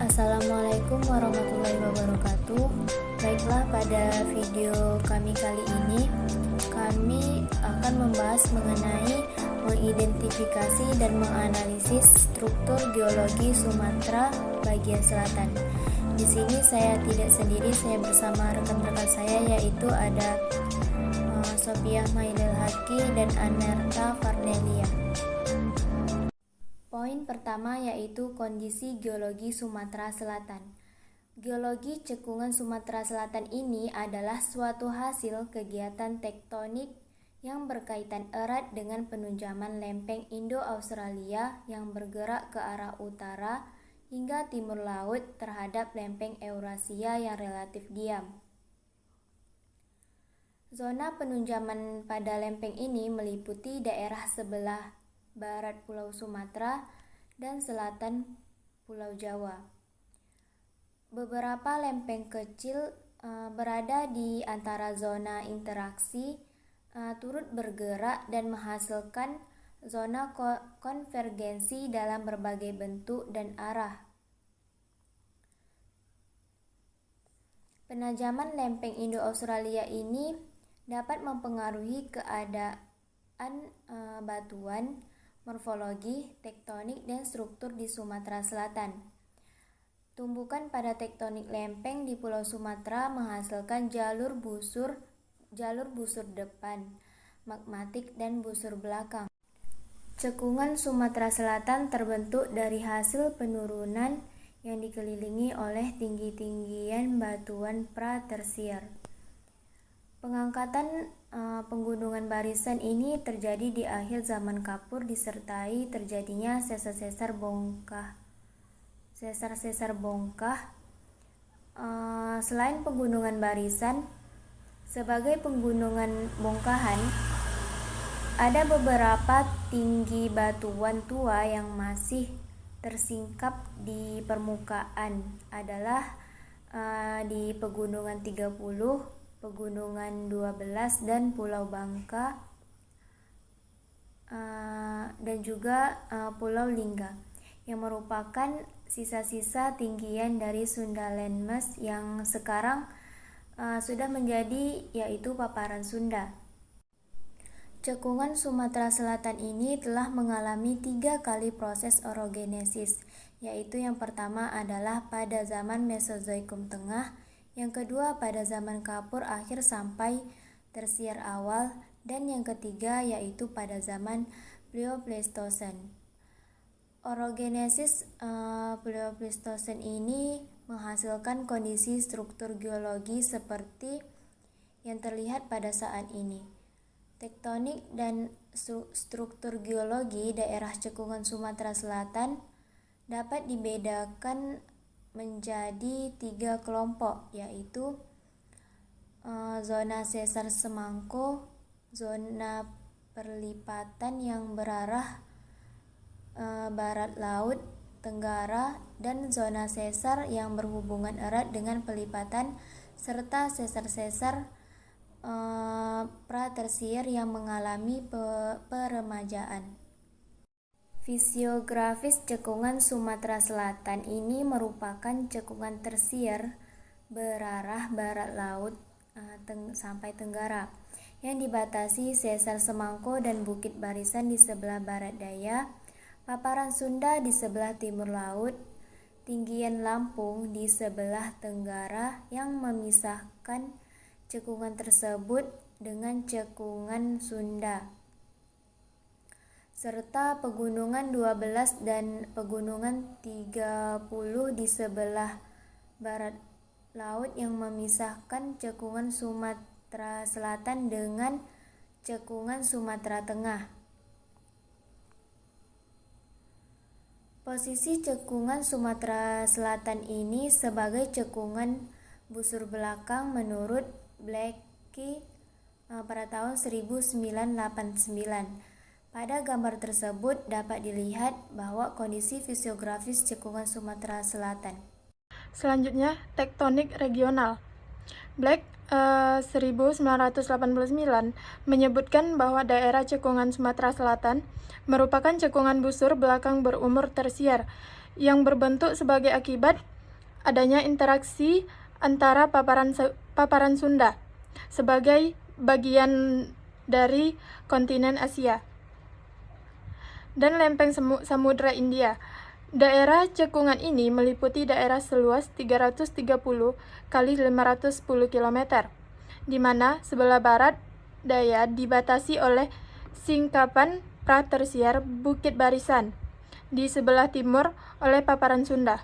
Assalamualaikum warahmatullahi wabarakatuh. Baiklah, pada video kami kali ini kami akan membahas mengenai mengidentifikasi dan menganalisis struktur geologi Sumatera bagian selatan. Di sini saya tidak sendiri, saya bersama rekan-rekan saya, yaitu ada Sofiah Mailil Haki dan Anerta Farnelia. Poin pertama yaitu kondisi geologi Sumatera Selatan. Geologi cekungan Sumatera Selatan ini adalah suatu hasil kegiatan tektonik yang berkaitan erat dengan penunjaman lempeng Indo-Australia yang bergerak ke arah utara hingga timur laut terhadap lempeng Eurasia yang relatif diam. Zona penunjaman pada lempeng ini meliputi daerah sebelah barat Pulau Sumatera dan selatan Pulau Jawa. Beberapa lempeng kecil berada di antara zona interaksi, turut bergerak dan menghasilkan zona konvergensi dalam berbagai bentuk dan arah. Penajaman lempeng Indo-Australia ini dapat mempengaruhi keadaan batuan, morfologi, tektonik, dan struktur di Sumatera Selatan. Tumbukan pada tektonik lempeng di Pulau Sumatera menghasilkan jalur busur depan, magmatik, dan busur belakang. Cekungan Sumatera Selatan terbentuk dari hasil penurunan yang dikelilingi oleh tinggi-tinggian batuan pratersier. Pengangkatan penggunungan barisan ini terjadi di akhir zaman Kapur disertai terjadinya sesar-sesar bongkah. Selain pegunungan barisan, sebagai pegunungan bongkahan, ada beberapa tinggi batuan tua yang masih tersingkap di permukaan adalah di Pegunungan 30, Pegunungan 12, dan Pulau Bangka, dan juga Pulau Lingga, yang merupakan sisa-sisa tinggian dari Sunda Landmass yang sekarang sudah menjadi yaitu paparan Sunda. Cekungan Sumatera Selatan ini telah mengalami 3 kali proses orogenesis, yaitu yang pertama adalah pada zaman Mesozoikum Tengah, yang kedua pada zaman Kapur akhir sampai Tersier awal, dan yang ketiga yaitu pada zaman Pleistocene. Orogenesis Pleistocene ini menghasilkan kondisi struktur geologi seperti yang terlihat pada saat ini. Tektonik dan struktur geologi daerah cekungan Sumatera Selatan dapat dibedakan menjadi 3 kelompok, yaitu zona sesar semangko, zona perlipatan yang berarah barat laut tenggara, dan zona sesar yang berhubungan erat dengan pelipatan, serta sesar-sesar pratersier yang mengalami peremajaan. Fisiografis cekungan Sumatera Selatan ini merupakan cekungan tersier berarah barat laut sampai tenggara, yang dibatasi sesar semangko dan bukit barisan di sebelah barat daya, paparan Sunda di sebelah timur laut, tinggian Lampung di sebelah tenggara, yang memisahkan cekungan tersebut dengan cekungan Sunda, serta Pegunungan 12 dan Pegunungan 30 di sebelah barat laut yang memisahkan cekungan Sumatera Selatan dengan cekungan Sumatera Tengah. Posisi cekungan Sumatera Selatan ini sebagai cekungan busur belakang menurut Blackie pada tahun 1989. Pada gambar tersebut dapat dilihat bahwa kondisi fisiografis cekungan Sumatera Selatan. Selanjutnya, tektonik regional. Black 1989 menyebutkan bahwa daerah cekungan Sumatera Selatan merupakan cekungan busur belakang berumur tersier yang berbentuk sebagai akibat adanya interaksi antara paparan Sunda sebagai bagian dari kontinen Asia dan lempeng Samudra India. Daerah cekungan ini meliputi daerah seluas 330 kali 510 km, di mana sebelah barat daya dibatasi oleh singkapan pratersier Bukit Barisan, di sebelah timur oleh paparan Sunda.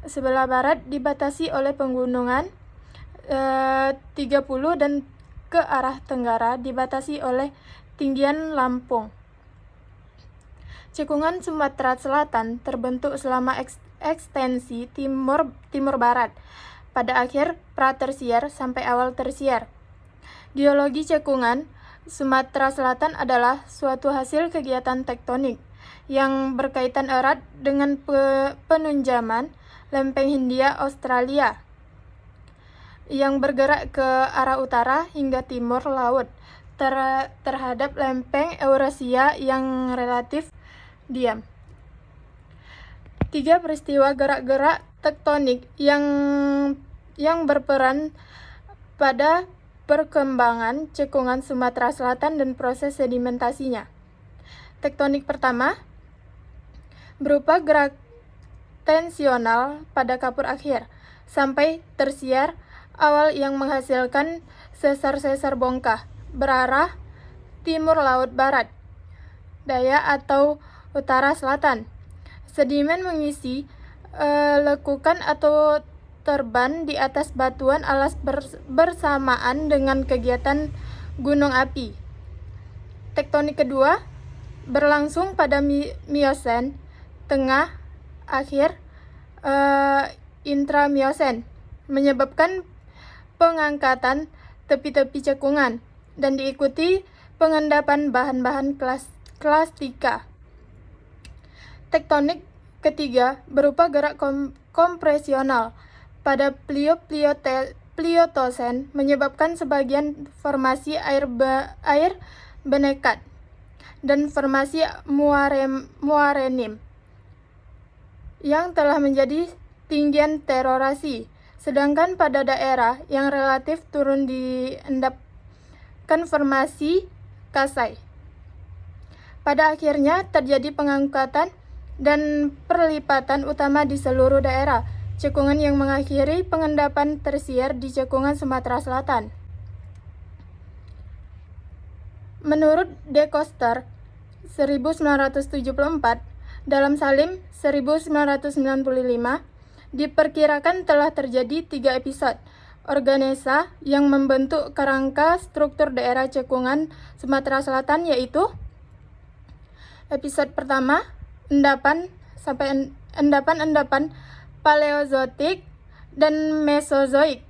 Sebelah barat dibatasi oleh pegunungan 30 dan ke arah tenggara dibatasi oleh tinggian Lampung. Cekungan Sumatera Selatan terbentuk selama ekstensi timur barat pada akhir pratersier sampai awal tersier. Geologi cekungan Sumatera Selatan adalah suatu hasil kegiatan tektonik yang berkaitan erat dengan penunjaman lempeng Hindia Australia yang bergerak ke arah utara hingga timur laut terhadap lempeng Eurasia yang relatif diam. 3 peristiwa gerak-gerak tektonik yang berperan pada perkembangan cekungan Sumatera Selatan dan proses sedimentasinya. Tektonik pertama berupa gerak tensional pada kapur akhir sampai tersier awal yang menghasilkan sesar-sesar bongkah berarah timur laut barat daya atau utara selatan. Sedimen mengisi lekukan atau terban di atas batuan alas bersamaan dengan kegiatan gunung api. Tektonik kedua berlangsung pada Miosen tengah akhir intramiosen, menyebabkan pengangkatan tepi-tepi cekungan dan diikuti pengendapan bahan-bahan klastika. Tektonik ketiga berupa gerak kompresional pada Pliotosen, menyebabkan sebagian formasi air benekat dan formasi muarenim yang telah menjadi tinggian terorasi, sedangkan pada daerah yang relatif turun diendapkan formasi kasai. Pada akhirnya terjadi pengangkatan dan perlipatan utama di seluruh daerah cekungan yang mengakhiri pengendapan tersier di cekungan Sumatera Selatan. Menurut De Coster 1974, dalam Salim 1995, diperkirakan telah terjadi 3 episode organesa yang membentuk kerangka struktur daerah cekungan Sumatera Selatan, yaitu episode pertama, endapan Paleozoik dan Mesozoik.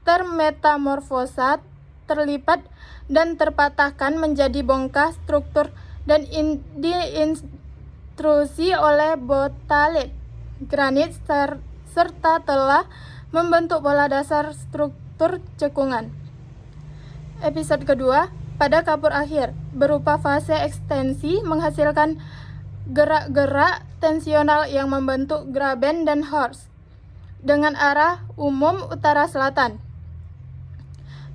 Termetamorfosa, terlipat dan terpatahkan menjadi bongkah struktur dan diintrusi oleh botalit, granit serta telah membentuk pola dasar struktur cekungan. Episode kedua pada kapur akhir berupa fase ekstensi menghasilkan gerak-gerak tensional yang membentuk graben dan horst dengan arah umum utara-selatan.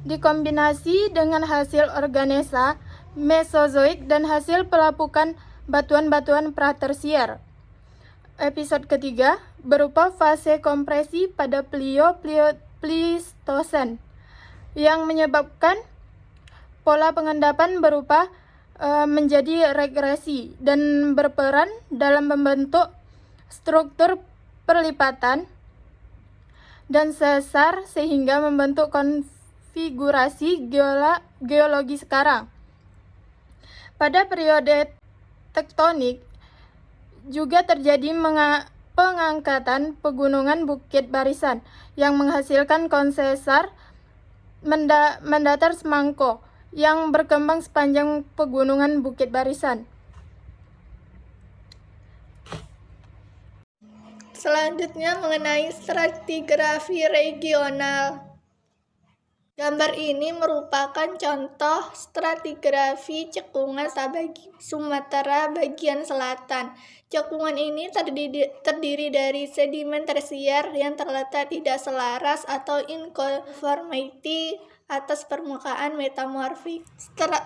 Dikombinasi dengan hasil organesa Mesozoik dan hasil pelapukan batuan-batuan pratersier. Episode ketiga berupa fase kompresi pada Pleistosen yang menyebabkan pola pengendapan berupa menjadi regresi dan berperan dalam membentuk struktur perlipatan dan sesar sehingga membentuk konfigurasi geologi sekarang. Pada periode tektonik juga terjadi pengangkatan pegunungan Bukit Barisan yang menghasilkan konsesar mendatar semangko yang berkembang sepanjang pegunungan Bukit Barisan. Selanjutnya mengenai stratigrafi regional. Gambar ini merupakan contoh stratigrafi cekungan Sumatera bagian selatan. Cekungan ini terdiri dari sedimen tersier yang terletak tidak selaras atau inconformity atas permukaan metamorfik.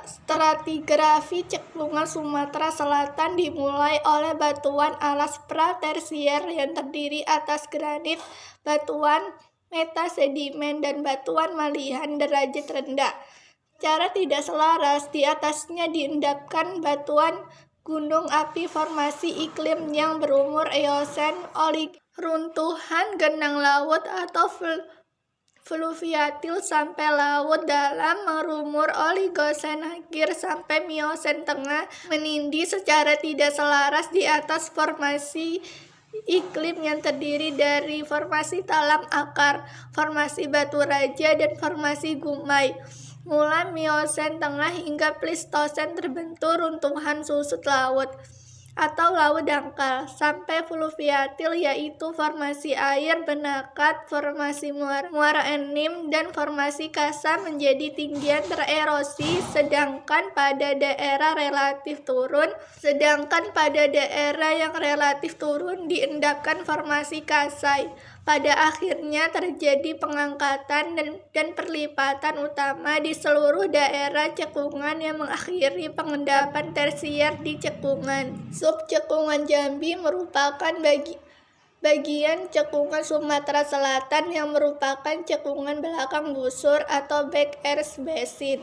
Stratigrafi cekungan Sumatera Selatan dimulai oleh batuan alas pra-tersier yang terdiri atas granit, batuan metasedimen, dan batuan malihan derajat rendah. Secara tidak selaras, di atasnya diendapkan batuan gunung api formasi iklim yang berumur Eosen, runtuhan genang laut atau fluviatil sampai laut dalam, berumur Oligosen akhir sampai Miosen tengah, menindih secara tidak selaras di atas formasi iklim yang terdiri dari formasi talam akar, formasi batu raja, dan formasi gumai. Mulai Miosen tengah hingga Pleistosen terbentuk runtuhan susut laut atau laut dangkal, sampai fluviatil yaitu formasi air benakat, formasi muara enim, dan formasi kasa menjadi tinggian tererosi, sedangkan pada daerah yang relatif turun diendapkan formasi kasai. Pada akhirnya terjadi pengangkatan dan perlipatan utama di seluruh daerah cekungan yang mengakhiri pengendapan tersier di cekungan. Subcekungan Jambi merupakan bagian cekungan Sumatera Selatan yang merupakan cekungan belakang busur atau back earth basin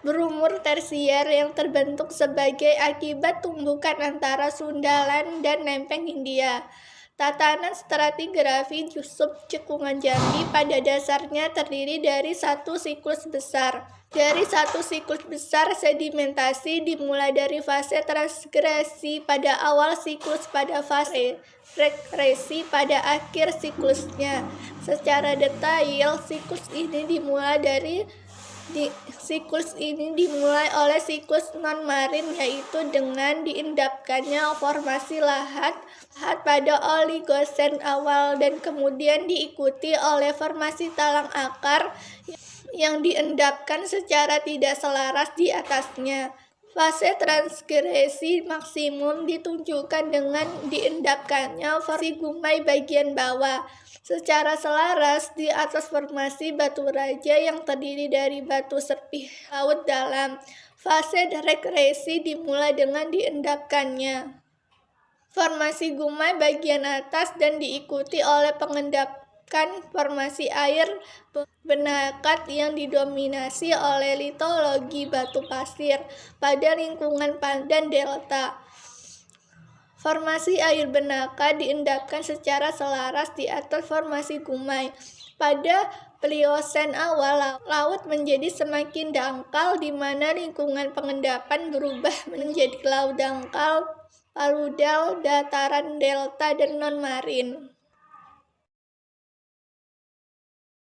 berumur tersier yang terbentuk sebagai akibat tumbukan antara Sundaland dan Lempeng Hindia. Tatanan stratigrafi subcekungan Jambi pada dasarnya terdiri dari satu siklus besar. Dari satu siklus besar, sedimentasi dimulai dari fase transgresi pada awal siklus pada fase regresi pada akhir siklusnya. Secara detail, siklus ini dimulai oleh siklus non-marin, yaitu dengan diendapkannya formasi lahat pada Oligosen awal, dan kemudian diikuti oleh formasi talang akar yang diendapkan secara tidak selaras di atasnya. Fase transgresi maksimum ditunjukkan dengan diendapkannya formasi gumai bagian bawah secara selaras di atas formasi batu raja yang terdiri dari batu serpih laut dalam. Fase regresi dimulai dengan diendapkannya formasi gumai bagian atas dan diikuti oleh pengendapan formasi air benakat yang didominasi oleh litologi batu pasir pada lingkungan pandan delta. Formasi air benakat diendapkan secara selaras di atas formasi gumai. Pada Pliosen awal, laut menjadi semakin dangkal, di mana lingkungan pengendapan berubah menjadi laut dangkal, paludal, dataran delta, dan non-marin.